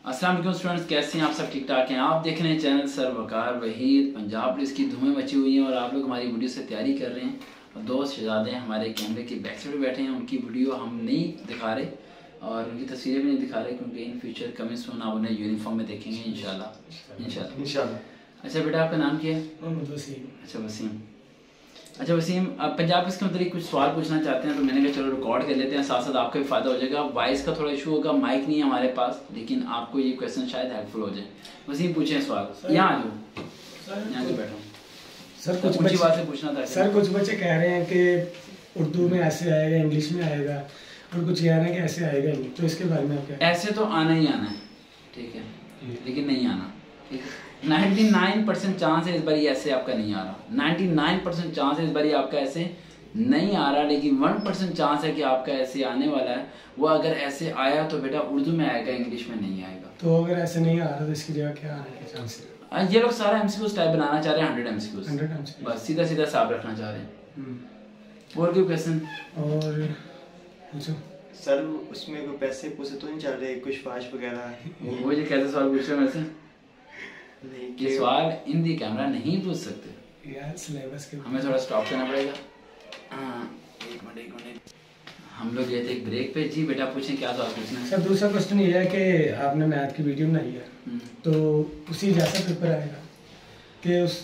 अस्सलाम वालेकुम स्टूडेंट्स, कैसे हैं आप सब? ठीक ठाक हैं? आप देख रहे हैं चैनल सर वकार वहीद। पंजाब पुलिस की धुएं मची हुई हैं और आप लोग हमारी वीडियो से तैयारी कर रहे हैं। और दोस्त शहजादे हमारे कैमरे के बैक साइड बैठे हैं, उनकी वीडियो हम नहीं दिखा रहे और उनकी तस्वीरें भी नहीं दिखा रहे क्योंकि इन फ्यूचर कमिंग सून आप उन्हें यूनिफॉर्म में देखेंगे इंशाल्लाह। अच्छा बेटा, आपका नाम क्या है? अच्छा वसीम। अच्छा वसीम, अब पंजाब पुलिस के मतलब कुछ सवाल पूछना चाहते हैं तो मैंने कहा चलो रिकॉर्ड कर लेते हैं, साथ साथ आपका भी फायदा हो जाएगा। वॉइस का थोड़ा इशू होगा, माइक नहीं है हमारे पास, लेकिन आपको ये क्वेश्चन शायद हेल्पफुल हो जाए। वसीम पूछें सवाल, यहाँ आ जाओ, यहाँ से बैठो। सर कुछ बच्चे बात से पूछना था सर, कुछ बच्चे कह रहे हैं कि उर्दू में ऐसे आएगा, इंग्लिश में आएगा, और कुछ कह रहे हैं कि ऐसे आएगा नहीं, तो इसके बारे में आप क्या? ऐसे तो आना ही आना है, ठीक है, लेकिन नहीं आना, ठीक है। 99% चांस है इस बार ऐसे आपका नहीं आ रहा। 99% चांस है इस बार आपका ऐसे नहीं आ रहा, लेकिन 1% चांस है कि आपका ऐसे आने वाला है। वो अगर ऐसे आया तो बेटा उर्दू में आएगा, इंग्लिश में नहीं आएगा। तो अगर ऐसे नहीं आ रहा तो इसकी जगह क्या आने के चांस है? ये लोग सारा एमसीक्यूज टाइप बनाना चाह रहे हैं, 100 एमसीक्यूज, 100 MCQs बस सीधा सीधा हिसाब रखना चाह रहे हैं। और कोई क्वेश्चन? और पूछो सर, उसमें कोई पैसे पूछे तो नहीं चल रहे, कुछ फाश वगैरह? वो ये कैसे सवाल पूछ रहे हैं मेरे से? ये सवाल इन दी कैमरा नहीं पूछ सकते यार, सिलेबस के हमें थोड़ा स्टॉप करना पड़ेगा। एक मिनट हम लोग गए थे एक ब्रेक पे। जी बेटा पूछें, क्या सवाल पूछना है? सर दूसरा क्वेश्चन ये है कि आपने मैथ की वीडियो बनाई है तो उसी जैसा पेपर आएगा कि उस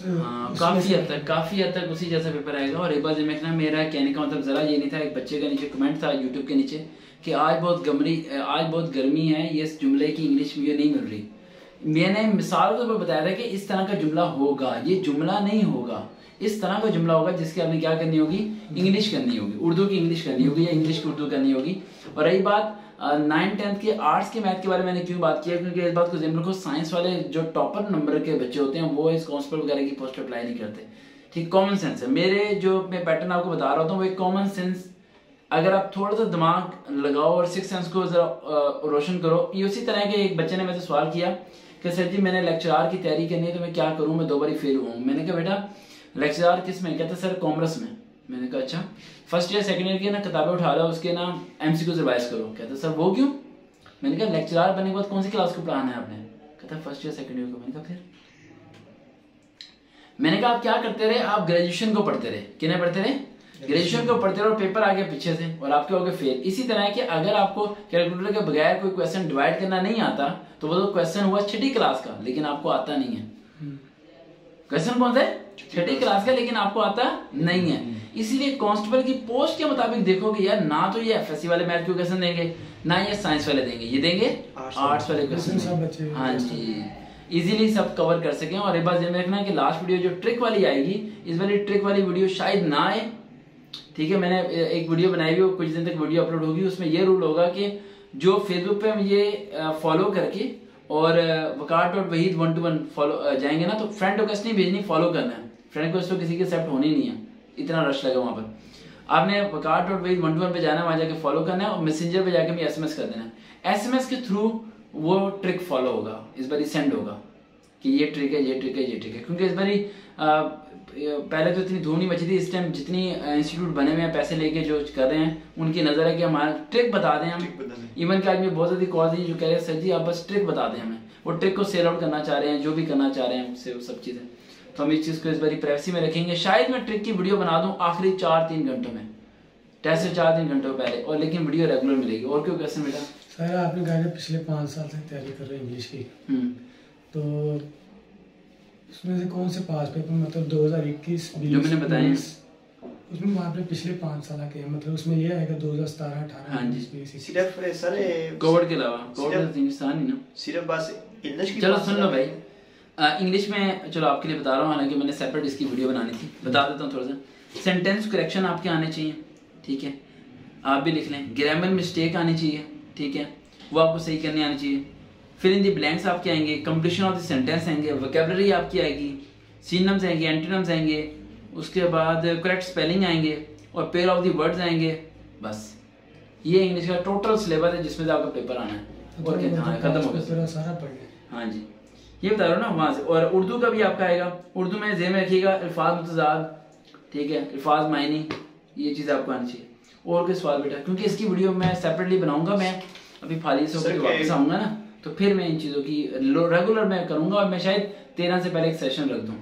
काफी हद तक उसी जैसा पेपर आएगा। और एक बार जब मैं मेरा कहने का मतलब जरा ये नहीं था, एक बच्चे का नीचे कमेंट था यूट्यूब के नीचे कि आज बहुत गर्मी है, ये इस जुमले की इंग्लिश वीडियो नहीं मिल रही। मैंने मिसाल के तौर पर बताया था कि इस तरह का जुमला होगा, ये जुमला नहीं होगा, इस तरह का जुमला होगा जिसकी आपने क्या करनी होगी, इंग्लिश करनी होगी, उर्दू की इंग्लिश करनी होगी या इंग्लिश की उर्दू करनी होगी। और रही बात 9th-10th के आर्ट्स के मैथ के बारे में मैंने क्यों बात किया, क्योंकि इस बात को ध्यान रखो, साइंस वाले जो टॉपर नंबर के बच्चे होते हैं वो इस कांस्टेबल वगैरह की पोस्ट अप्लाई नहीं करते, ठीक। कॉमन सेंस है मेरे, जो मैं पैटर्न आपको बता रहा हूँ वो एक कॉमन सेंस, अगर आप थोड़ा सा दिमाग लगाओ और सिक्स सेंस को जरा रोशन करो। ये उसी तरह के एक बच्चे ने मेरे से सवाल किया कि सर जी मैंने लेक्चरार की तैयारी करनी है तो मैं क्या करूं, मैं 2 बार फेल हुआ हूं। मैंने कहा बेटा लेक्चरार किस में? कहता सर कॉमर्स में। मैंने कहा अच्छा, फर्स्ट ईयर सेकंड ईयर की ना किताबें उठा लो, उसके ना एमसीक्यू रिवाइज करो। कहता सर वो क्यों? मैंने कहा लेक्चरार बनने के बाद कौन सी क्लास को पढ़ाना है आपने? कहता फर्स्ट ईयर सेकंड ईयर को। मैंने कहा फिर? मैंने कहा आप क्या करते रहे, आप ग्रेजुएशन को पढ़ते रहे। किन्हें पढ़ते रहे? ग्रेजुएशन को पढ़ते रहे और पेपर आ गया पीछे से और आपके हो गए फेल। इसी तरह है कि अगर आपको कैलकुलेटर के बगैर कोई क्वेश्चन डिवाइड करना नहीं आता तो वो तो क्वेश्चन हुआ 6ठी क्लास का, लेकिन आपको आता नहीं है। क्वेश्चन कौन सा है? 6ठी क्लास का, लेकिन आपको आता नहीं है। इसीलिए कांस्टेबल की पोस्ट के मुताबिक देखोगे यार, ना तो ये एफएससी वाले मैथ के क्वेश्चन देंगे, ना ये साइंस वाले देंगे, ये देंगे आर्ट्स वाले क्वेश्चन। हाँ जी, इजीली सब कवर कर सकें। और एक बात ध्यान रखना है कि लास्ट वीडियो जो ट्रिक वाली आएगी, इस वाली ट्रिक वाली वीडियो शायद ना आए, ठीक है। मैंने एक वीडियो बनाई हुई, कुछ दिन तक वीडियो अपलोड होगी, उसमें ये रूल होगा कि जो फेसबुक पे हम ये फॉलो करके और waqar.wahid 1-to-1 फॉलो जाएंगे ना, तो फ्रेंड रिक्वेस्ट नहीं भेजनी, फॉलो करना है। फ्रेंड रिक्वेस्ट तो किसी की एक्सेप्ट होनी नहीं है, इतना रश लगा वहां पर। आपने waqar.wahid 1-to-1 पे जाना, वहां जाके फॉलो करना है और मैसेंजर पे जाके भी SMS कर देना है। SMS के थ्रू वो ट्रिक फॉलो होगा, इस बार सेंड होगा कि ये ट्रिक है, ये ट्रिक है, ये ट्रिक है। क्योंकि इस बार पहले तो इतनी धूम नहीं मची थी, इस टाइम जितनी इंस्टीट्यूट बने हुए हैं पैसे लेके जो कर रहे हैं, उनकी नजर है कि हमारा ट्रिक बता दें हम। इवन के आदमी बहुत ज्यादा कॉल दी जो कह रहे हैं सर जी आप बस ट्रिक बता दें हमें, वो ट्रिक को सेल आउट करना चाह रहे हैं, जो भी करना चाह रहे हैं उससे वो सब चीजें। तो हम इस चीज को इस बार प्राइवेसी में रखेंगे। शायद मैं ट्रिक की वीडियो बना दूं आखिरी 4-3 घंटों में, टेस्ट से 4-3 घंटों पहले, और लेकिन वीडियो रेगुलर मिलेगी। और क्यों क्वेश्चन बेटा? सर आपने कहा पिछले 5 साल से तैयारी कर रहे हैं इंग्लिश की, तो उसमें से कौन से पास पेपर, मतलब 2021 जो मैंने बताया उसमें आपने पिछले 5 साल के, मतलब उसमें ये आएगा 2017, 18, 19, सिर्फ सर कोविड के अलावा, कोविड हिंदुस्तान ही ना, सिर्फ बस इंग्लिश की। चलो सुन लो भाई, इंग्लिश में चलो आपके लिए बता रहा हूँ, हालांकि मैंने सेपरेट इसकी वीडियो बनानी थी, बता देता हूँ थोड़ा सा। सेंटेंस करेक्शन आपके आने चाहिए, ठीक है, आप भी लिख लें। ग्रामर मिस्टेक आनी चाहिए, ठीक है, वो आपको सही करनी आनी चाहिए। फिर इन दी ब्लैंक्स आपके आएंगे, कंप्लीशन ऑफ द सेंटेंस आएंगे, वोकैबुलरी आपकी आएगी, सिनोनिम्स आएंगे, एंटोनिम्स आएंगे, उसके बाद करेक्ट स्पेलिंग आएंगे और पेयर ऑफ द वर्ड्स आएंगे। बस ये इंग्लिश का टोटल सिलेबस है जिसमें से आपका पेपर आना है। और क्या खत्म हो गया सारा पढ़ गए। हाँ जी, ये बता रहा हूँ ना वहां से। और उर्दू का भी आपका आएगा, उर्दू में ज़हन में रखिएगा अल्फाज मुतज़ाद, ठीक है, अल्फाज मायनी, ये चीज़ आपको आनी चाहिए। और कोई सवाल बेटा? क्योंकि इसकी वीडियो मैं सेपरेटली बनाऊंगा, मैं अभी फाली से वापस आऊंगा ना, तो फिर मैं इन चीज़ों की रेगुलर मैं करूँगा और मैं शायद 13 से पहले एक सेशन रख दूँ।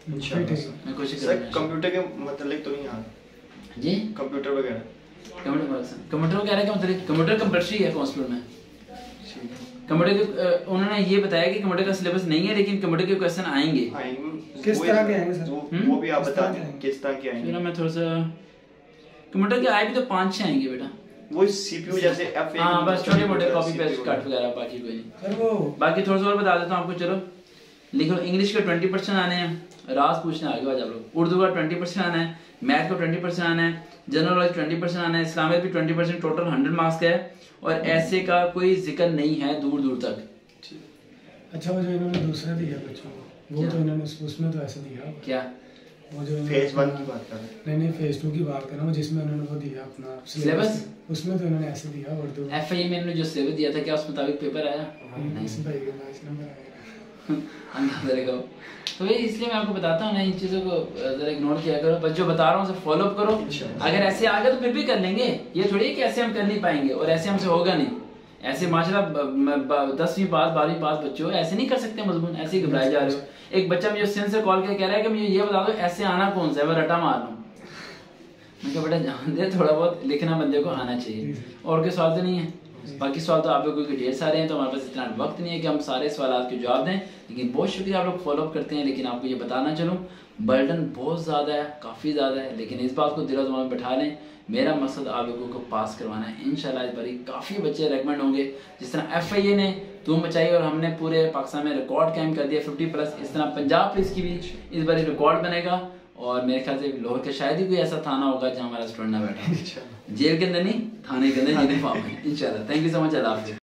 मैं कोशिश करूँगा। कंप्यूटर के मतलब तो नहीं आता जी, कंप्यूटर वगैरह कंप्यूटर वगैरह का मतलब कंप्यूटर कंपल्सरी है काउंसलर में। कंप्यूटर के उन्होंने ये बताया कि कंप्यूटर का सिलेबस नहीं है, लेकिन कंप्यूटर के क्वेश्चन आएंगे। किस तरह के आएंगे सर? वो भी आप बता दें किस तरह के आएंगे। मैं थोड़ा सा कंप्यूटर के आए भी तो 5-6 आएंगे बेटा। वो सीपीयू जैसे एफ हाँ बस छोटे मोटे कॉपी पेस्ट कट वगैरह, बाकी कोई नहीं सर। वो बाकी थोड़ा सा और बता देता हूँ आपको। चलो लिखो, इंग्लिश का 20% आने हैं, राज पूछने आगे आज आप लोग। उर्दू का 20% आना है, मैथ का 20% आना है, जनरल नॉलेज 20% आना है, इस्लामिक भी 20%, टोटल 100 मार्क्स का है। और ऐसे का कोई जिक्र नहीं है दूर दूर तक। अच्छा, वो जो इन्होंने दूसरा दिया बच्चों को, वो तो इन्होंने उसमें तो ऐसे दिया क्या, वो जो फेज 1 की बात कर रहे हैं? नहीं फेज 2 की बात कर रहा हूँ, जिसमें उन्होंने वो दिया अपना सिलेबस, उसमें तो इन्होंने ऐसे दिया उर्दू एफआईए में इन्होंने जो सिलेबस दिया था क्या उस मुताबिक पेपर आया? नहीं अंदाजा लगाओ। तो भाई इसलिए मैं आपको बताता हूँ ना, इन चीज़ों को जरा इग्नोर किया करो, बस जो बता रहा हूँ उसे फॉलो अप करो। अगर ऐसे आ गया तो फिर भी कर लेंगे, ये थोड़ी है कि ऐसे हम कर नहीं पाएंगे और ऐसे हमसे होगा नहीं। ऐसे माशाल्लाह 10वीं पास 12वीं पास बच्चे हो, ऐसे नहीं कर सकते मजमून, ऐसे ही घबराए जा रहे हो। एक बच्चा मुझे सेंस से कॉल करके कह रहा है कि मुझे ये बता दो ऐसे आना कौन सा है, मैं रटा मार लूँ। मैं कहा बेटा जान दे, थोड़ा बहुत लिखना बंदे को आना चाहिए। और कोई सवाल तो नहीं है? बाकी सवाल तो आप लोगों के ढेर सारे हैं, तो हमारे पास इतना वक्त नहीं है कि हम सारे सवाल के जवाब दें। लेकिन बहुत शुक्रिया आप लोग फॉलो अप करते हैं। लेकिन आपको ये बताना चलूँ, बर्डन बहुत ज़्यादा है, काफ़ी ज़्यादा है, लेकिन इस बात को दिलो दिमाग में बैठा लें, मेरा मकसद आप लोगों को पास करवाना है। इंशाल्लाह इस बारी काफ़ी बच्चे रेकमेंड होंगे। जिस तरह एफआईए ने धूम मचाई और हमने पूरे पाकिस्तान में रिकॉर्ड कायम कर दिया 50+, इस तरह पंजाब पुलिस की भी इस बारी रिकॉर्ड बनेगा। और मेरे ख्याल से लाहौर के शायद ही कोई ऐसा थाना होगा जहाँ हमारा स्टूडेंट ना बैठा, जेल के अंदर नहीं थाने के अंदर यूनिफॉर्म है। इंशाल्लाह। Thank you so much. अल्लाह हाफिज़।